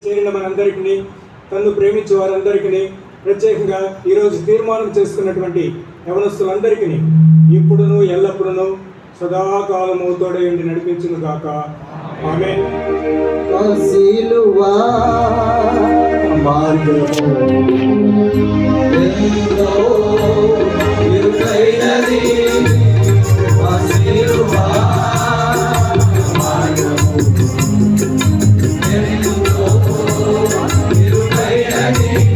చేరిన మనందరికీ, తన్ను ప్రేమించే వారందరికీ, ప్రత్యేకంగా ఈరోజు తీర్మానం చేసుకున్నటువంటి యవనస్తులందరికీ ఇప్పుడును ఎల్లప్పుడూ సదాకాలము తోడై ఉండి నడిపించును గాక. ఆమేన్. Thank you.